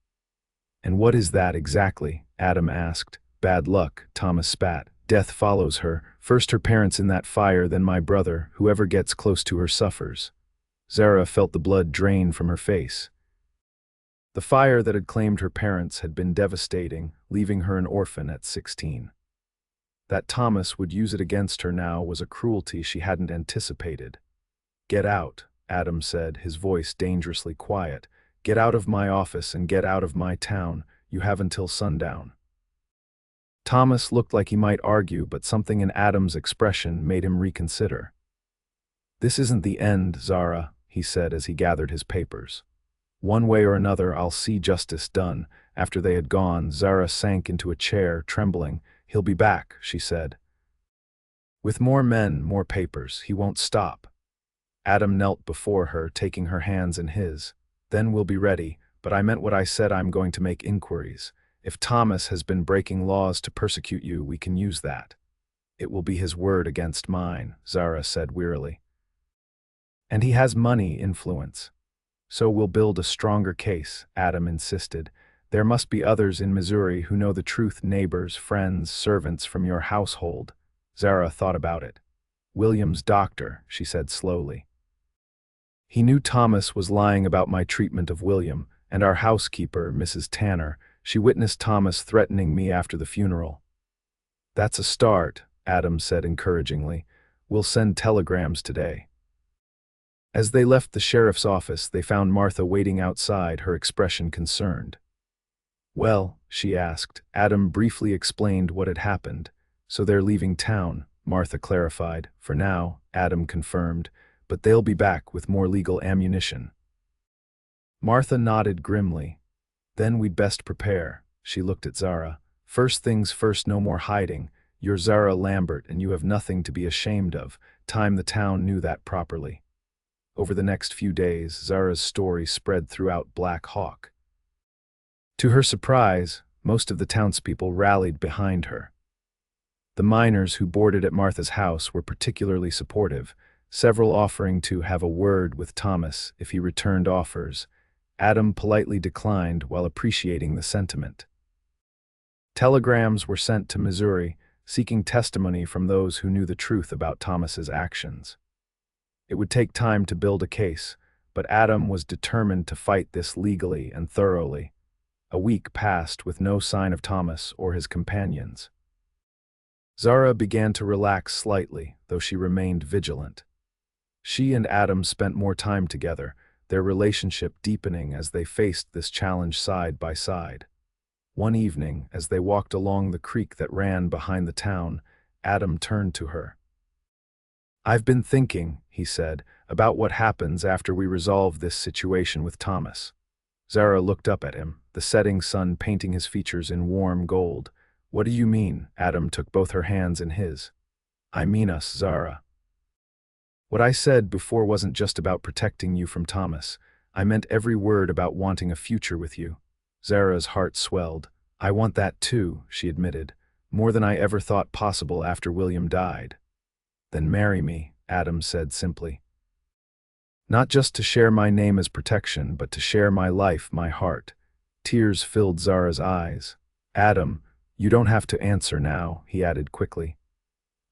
And what is that exactly? Adam asked. Bad luck, Thomas spat. Death follows her. First her parents in that fire, then my brother. Whoever gets close to her suffers. Zara felt the blood drain from her face. The fire that had claimed her parents had been devastating, leaving her an orphan at 16. That Thomas would use it against her now was a cruelty she hadn't anticipated. Get out, Adam said, his voice dangerously quiet. Get out of my office and get out of my town. You have until sundown. Thomas looked like he might argue, but something in Adam's expression made him reconsider. This isn't the end, Zara, he said as he gathered his papers. One way or another, I'll see justice done. After they had gone, Zara sank into a chair, trembling. He'll be back, she said. With more men, more papers. He won't stop. Adam knelt before her, taking her hands in his. Then we'll be ready, but I meant what I said. I'm going to make inquiries. If Thomas has been breaking laws to persecute you, we can use that. It will be his word against mine, Zara said wearily. And he has money influence. So we'll build a stronger case, Adam insisted. There must be others in Missouri who know the truth, neighbors, friends, servants from your household. Zara thought about it. William's doctor, she said slowly. He knew Thomas was lying about my treatment of William, and our housekeeper, Mrs. Tanner. She witnessed Thomas threatening me after the funeral. That's a start, Adam said encouragingly. We'll send telegrams today. As they left the sheriff's office, they found Martha waiting outside, her expression concerned. Well, she asked. Adam briefly explained what had happened. So they're leaving town, Martha clarified. For now, Adam confirmed, but they'll be back with more legal ammunition. Martha nodded grimly. Then we'd best prepare. She looked at Zara. First things first, no more hiding. You're Zara Lambert, and you have nothing to be ashamed of. Time the town knew that properly. Over the next few days, Zara's story spread throughout Black Hawk. To her surprise, most of the townspeople rallied behind her. The miners who boarded at Martha's house were particularly supportive, several offering to have a word with Thomas if he returned offers. Adam politely declined while appreciating the sentiment. Telegrams were sent to Missouri, seeking testimony from those who knew the truth about Thomas's actions. It would take time to build a case, but Adam was determined to fight this legally and thoroughly. A week passed with no sign of Thomas or his companions. Zara began to relax slightly, though she remained vigilant. She and Adam spent more time together, their relationship deepening as they faced this challenge side by side. One evening, as they walked along the creek that ran behind the town, Adam turned to her. "I've been thinking," he said, "about what happens after we resolve this situation with Thomas." Zara looked up at him, the setting sun painting his features in warm gold. "What do you mean?" Adam took both her hands in his. "I mean us, Zara. What I said before wasn't just about protecting you from Thomas. I meant every word about wanting a future with you." Zara's heart swelled. "I want that too," she admitted, "more than I ever thought possible after William died." "Then marry me," Adam said simply. "Not just to share my name as protection, but to share my life, my heart." Tears filled Zara's eyes. "Adam, you don't have to answer now," he added quickly.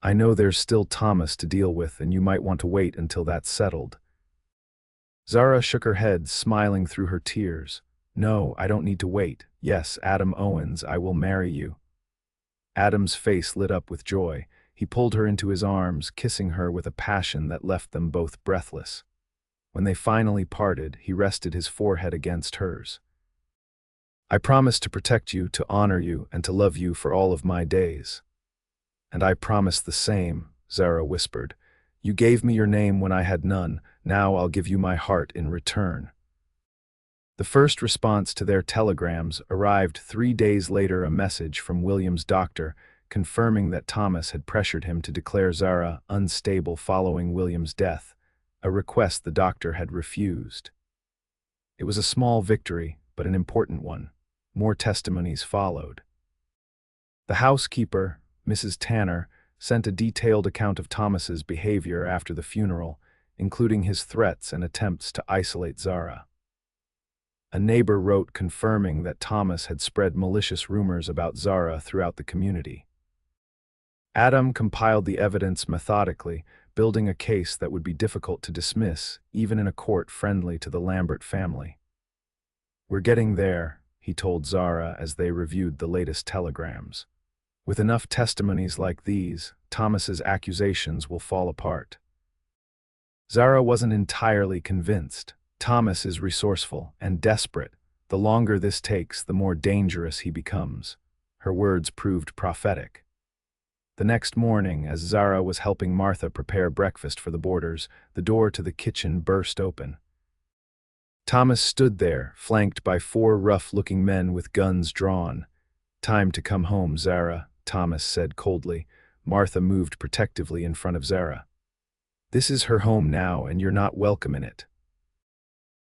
"I know there's still Thomas to deal with, and you might want to wait until that's settled." Zara shook her head, smiling through her tears. "No, I don't need to wait. Yes, Adam Owens, I will marry you." Adam's face lit up with joy. He pulled her into his arms, kissing her with a passion that left them both breathless. When they finally parted, he rested his forehead against hers. "I promise to protect you, to honor you, and to love you for all of my days." "And I promise the same," Zara whispered. "You gave me your name when I had none. Now I'll give you my heart in return." The first response to their telegrams arrived 3 days later, a message from William's doctor confirming that Thomas had pressured him to declare Zara unstable following William's death, a request the doctor had refused. It was a small victory, but an important one. More testimonies followed. The housekeeper, Mrs. Tanner, sent a detailed account of Thomas's behavior after the funeral, including his threats and attempts to isolate Zara. A neighbor wrote confirming that Thomas had spread malicious rumors about Zara throughout the community. Adam compiled the evidence methodically, building a case that would be difficult to dismiss, even in a court friendly to the Lambert family. "We're getting there," he told Zara as they reviewed the latest telegrams. "With enough testimonies like these, Thomas's accusations will fall apart." Zara wasn't entirely convinced. Thomas is resourceful and desperate. The longer this takes, the more dangerous he becomes. Her words proved prophetic. The next morning, as Zara was helping Martha prepare breakfast for the boarders, the door to the kitchen burst open. Thomas stood there, flanked by 4 rough-looking men with guns drawn. "Time to come home, Zara," Thomas said coldly. Martha moved protectively in front of Zara. "This is her home now, and you're not welcome in it."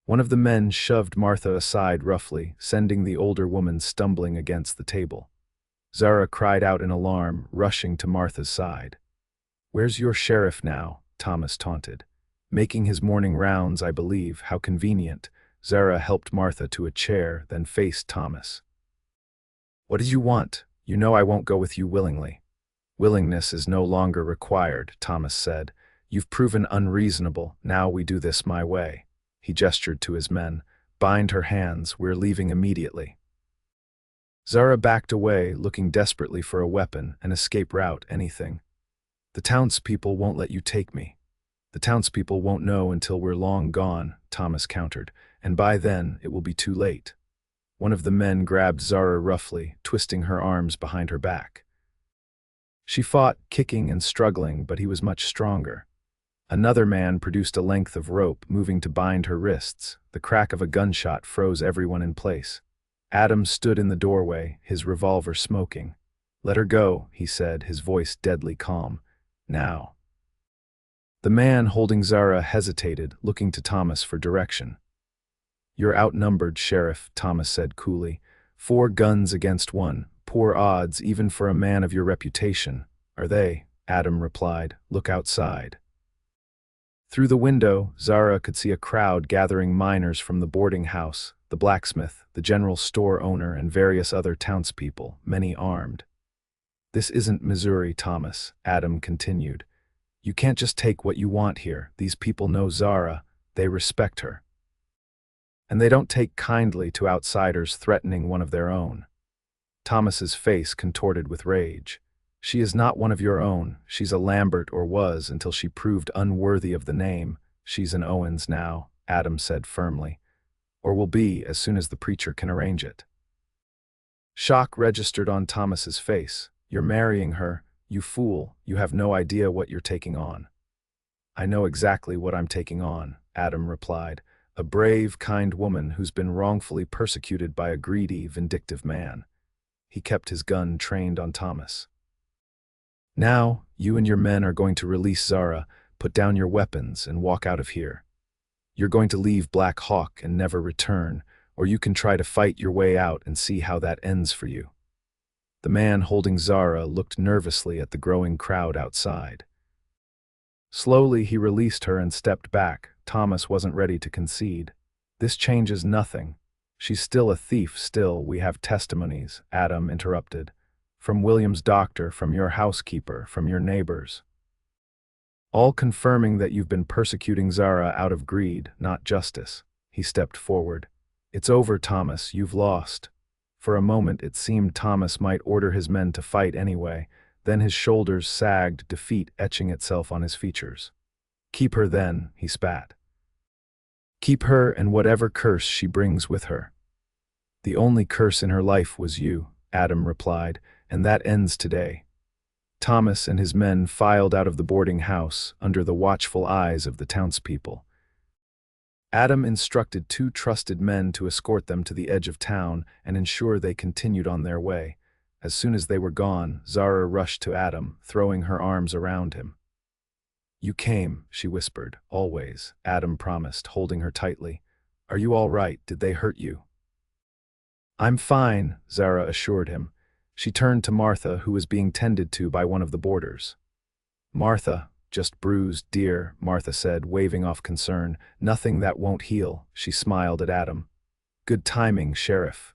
One of the men shoved Martha aside roughly, sending the older woman stumbling against the table. Zara cried out in alarm, rushing to Martha's side. "Where's your sheriff now?" Thomas taunted. "Making his morning rounds, I believe. How convenient." Zara helped Martha to a chair, then faced Thomas. "What did you want? You know I won't go with you willingly." "Willingness is no longer required," Thomas said. "You've proven unreasonable. Now we do this my way." He gestured to his men. "Bind her hands. We're leaving immediately." Zara backed away, looking desperately for a weapon, an escape route, anything. "The townspeople won't let you take me." "The townspeople won't know until we're long gone," Thomas countered, "and by then it will be too late." One of the men grabbed Zara roughly, twisting her arms behind her back. She fought, kicking and struggling, but he was much stronger. Another man produced a length of rope, moving to bind her wrists. The crack of a gunshot froze everyone in place. Adam stood in the doorway, his revolver smoking. "Let her go," he said, his voice deadly calm. "Now." The man holding Zara hesitated, looking to Thomas for direction. "You're outnumbered, Sheriff," Thomas said coolly. 4 guns against 1. Poor odds, even for a man of your reputation. "Are they?" Adam replied. "Look outside." Through the window, Zara could see a crowd gathering miners from the boarding house, the blacksmith, the general store owner, and various other townspeople, many armed. "This isn't Missouri, Thomas," Adam continued. "You can't just take what you want here. These people know Zara, they respect her. And they don't take kindly to outsiders threatening one of their own." Thomas's face contorted with rage. "She is not one of your own. She's a Lambert, or was until she proved unworthy of the name. She's an Owens now," Adam said firmly. "Or will be as soon as the preacher can arrange it." Shock registered on Thomas's face. "You're marrying her, you fool. You have no idea what you're taking on." "I know exactly what I'm taking on," Adam replied. "A brave, kind woman who's been wrongfully persecuted by a greedy, vindictive man." He kept his gun trained on Thomas. "Now, you and your men are going to release Zara, put down your weapons, and walk out of here. You're going to leave Black Hawk and never return, or you can try to fight your way out and see how that ends for you." The man holding Zara looked nervously at the growing crowd outside. Slowly he released her and stepped back. Thomas wasn't ready to concede. "This changes nothing. She's still a thief, still. We have testimonies," Adam interrupted. "From William's doctor, from your housekeeper, from your neighbors. All confirming that you've been persecuting Zara out of greed, not justice." He stepped forward. "It's over, Thomas. You've lost." For a moment it seemed Thomas might order his men to fight anyway. Then his shoulders sagged, defeat etching itself on his features. "Keep her then," he spat. "Keep her and whatever curse she brings with her." "The only curse in her life was you," Adam replied, "and that ends today." Thomas and his men filed out of the boarding house under the watchful eyes of the townspeople. Adam instructed 2 trusted men to escort them to the edge of town and ensure they continued on their way. As soon as they were gone, Zara rushed to Adam, throwing her arms around him. "You came," she whispered. "Always," Adam promised, holding her tightly. "Are you all right? Did they hurt you?" "I'm fine," Zara assured him. She turned to Martha, who was being tended to by one of the boarders. "Martha, just bruised, dear," Martha said, waving off concern. "Nothing that won't heal." She smiled at Adam. "Good timing, Sheriff."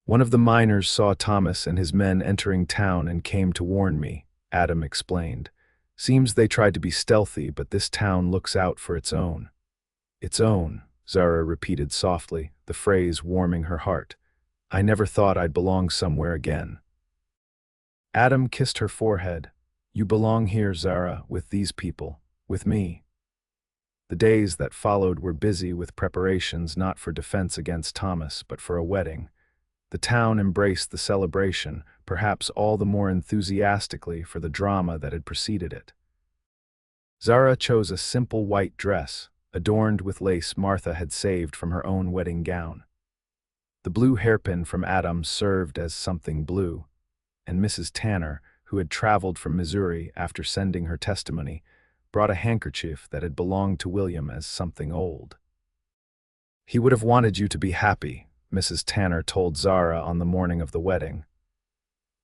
"One of the miners saw Thomas and his men entering town and came to warn me," Adam explained. "Seems they tried to be stealthy, but this town looks out for its own." "Its own," Zara repeated softly, the phrase warming her heart. "I never thought I'd belong somewhere again." Adam kissed her forehead. "You belong here, Zara, with these people, with me." The days that followed were busy with preparations not for defense against Thomas, but for a wedding. The town embraced the celebration, perhaps all the more enthusiastically for the drama that had preceded it. Zara chose a simple white dress, adorned with lace Martha had saved from her own wedding gown. The blue hairpin from Adam served as something blue, and Mrs. Tanner, who had traveled from Missouri after sending her testimony, brought a handkerchief that had belonged to William as something old. "He would have wanted you to be happy," Mrs. Tanner told Zara on the morning of the wedding.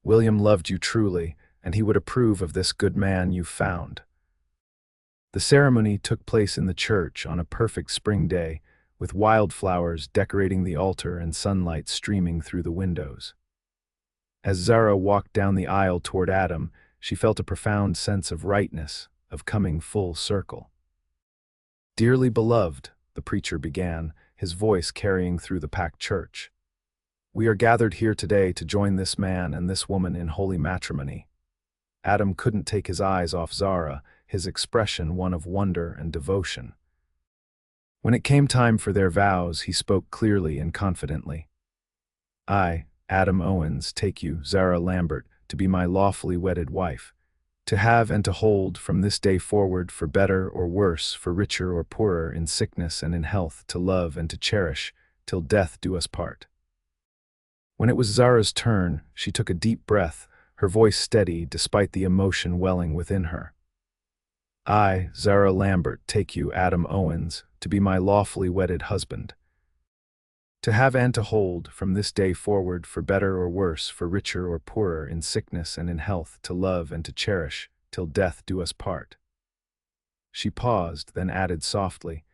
"William loved you truly, and he would approve of this good man you found." The ceremony took place in the church on a perfect spring day, with wildflowers decorating the altar and sunlight streaming through the windows. As Zara walked down the aisle toward Adam, she felt a profound sense of rightness, of coming full circle. "Dearly beloved," the preacher began, his voice carrying through the packed church. "We are gathered here today to join this man and this woman in holy matrimony." Adam couldn't take his eyes off Zara, his expression one of wonder and devotion. When it came time for their vows, he spoke clearly and confidently. "I, Adam Owens, take you, Zara Lambert, to be my lawfully wedded wife, to have and to hold from this day forward, for better or worse, for richer or poorer, in sickness and in health, to love and to cherish, till death do us part." When it was Zara's turn, she took a deep breath, her voice steady despite the emotion welling within her. "I, Zara Lambert, take you, Adam Owens, to be my lawfully wedded husband, to have and to hold from this day forward, for better or worse, for richer or poorer, in sickness and in health, to love and to cherish, till death do us part." She paused, then added softly,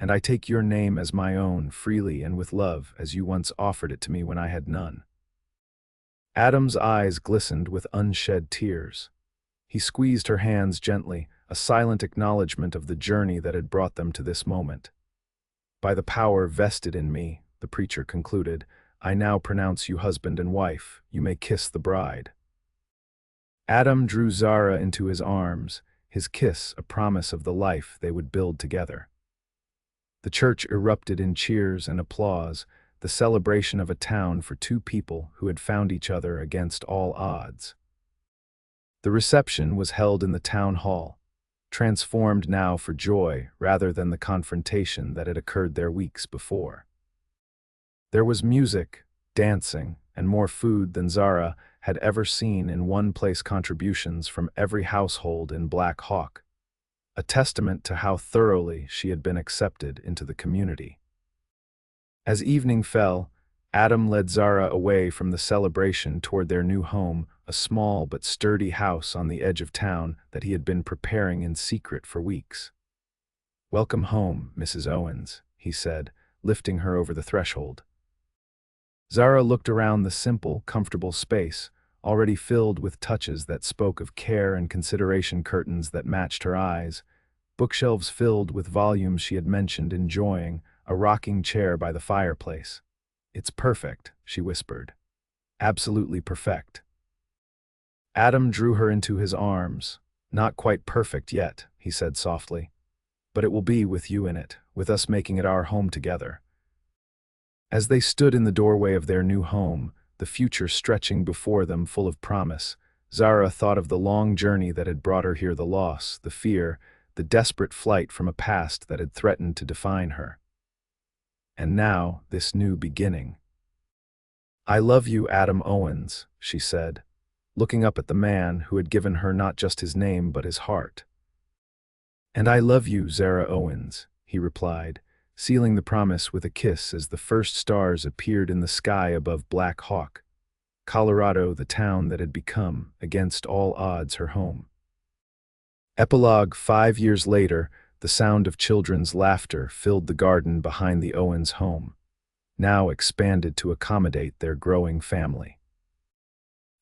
and I take your name as my own, freely and with love, as you once offered it to me when I had none." Adam's eyes glistened with unshed tears. He squeezed her hands gently, a silent acknowledgement of the journey that had brought them to this moment. "By the power vested in me," the preacher concluded, "I now pronounce you husband and wife. You may kiss the bride." Adam drew Zara into his arms, his kiss a promise of the life they would build together. The church erupted in cheers and applause, the celebration of a town for two people who had found each other against all odds. The reception was held in the town hall, transformed now for joy rather than the confrontation that had occurred there weeks before. There was music, dancing, and more food than Zara had ever seen in one-place contributions from every household in Black Hawk, a testament to how thoroughly she had been accepted into the community. As evening fell, Adam led Zara away from the celebration toward their new home, a small but sturdy house on the edge of town that he had been preparing in secret for weeks. "Welcome home, Mrs. Owens," he said, lifting her over the threshold. Zara looked around the simple, comfortable space, already filled with touches that spoke of care and consideration, curtains that matched her eyes, bookshelves filled with volumes she had mentioned enjoying, a rocking chair by the fireplace. "It's perfect," she whispered. "Absolutely perfect." Adam drew her into his arms. "Not quite perfect yet," he said softly, "but it will be with you in it, with us making it our home together." As they stood in the doorway of their new home, the future stretching before them full of promise, Zara thought of the long journey that had brought her here, the loss, the fear, the desperate flight from a past that had threatened to define her. And now, this new beginning. "I love you, Adam Owens," she said, looking up at the man who had given her not just his name but his heart. "And I love you, Zara Owens," he replied, sealing the promise with a kiss as the first stars appeared in the sky above Black Hawk, Colorado, the town that had become, against all odds, her home. Epilogue: 5 years later, the sound of children's laughter filled the garden behind the Owens home, now expanded to accommodate their growing family.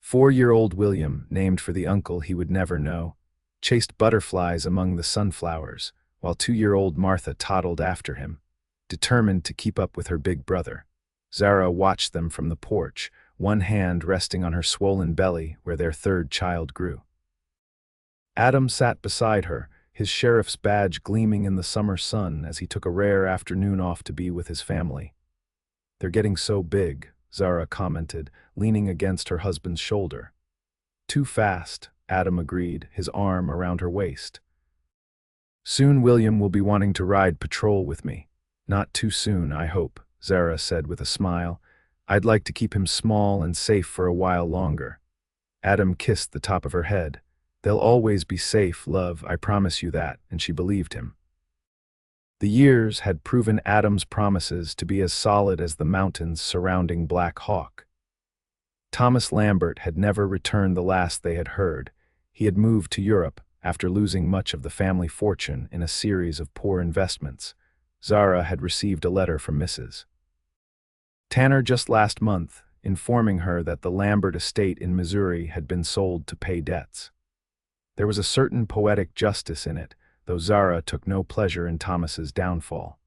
4-year-old William, named for the uncle he would never know, chased butterflies among the sunflowers, while 2-year-old Martha toddled after him, determined to keep up with her big brother. Zara watched them from the porch, one hand resting on her swollen belly where their third child grew. Adam sat beside her, his sheriff's badge gleaming in the summer sun as he took a rare afternoon off to be with his family. "They're getting so big," Zara commented, leaning against her husband's shoulder. "Too fast," Adam agreed, his arm around her waist. "Soon William will be wanting to ride patrol with me. Not too soon, I hope," Zara said with a smile. "I'd like to keep him small and safe for a while longer." Adam kissed the top of her head. "They'll always be safe, love, I promise you that," and she believed him. The years had proven Adam's promises to be as solid as the mountains surrounding Black Hawk. Thomas Lambert had never returned the last they had heard. He had moved to Europe after losing much of the family fortune in a series of poor investments. Zara had received a letter from Mrs. Tanner just last month, informing her that the Lambert estate in Missouri had been sold to pay debts. There was a certain poetic justice in it, though Zara took no pleasure in Thomas's downfall.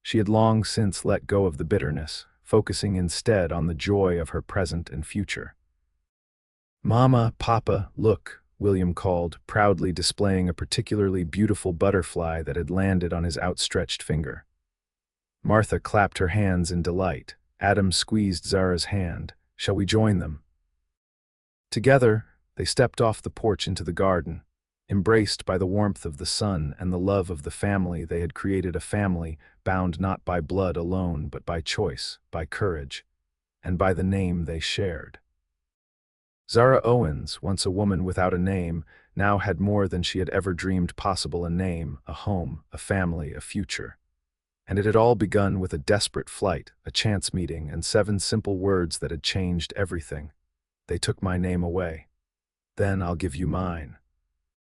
She had long since let go of the bitterness, focusing instead on the joy of her present and future. "Mama, Papa, look," William called, proudly displaying a particularly beautiful butterfly that had landed on his outstretched finger. Martha clapped her hands in delight. Adam squeezed Zara's hand. "Shall we join them?" Together, they stepped off the porch into the garden. Embraced by the warmth of the sun and the love of the family, they had created a family bound not by blood alone, but by choice, by courage, and by the name they shared. Zara Owens, once a woman without a name, now had more than she had ever dreamed possible: a name, a home, a family, a future. And it had all begun with a desperate flight, a chance meeting, and 7 simple words that had changed everything. "They took my name away. Then I'll give you mine."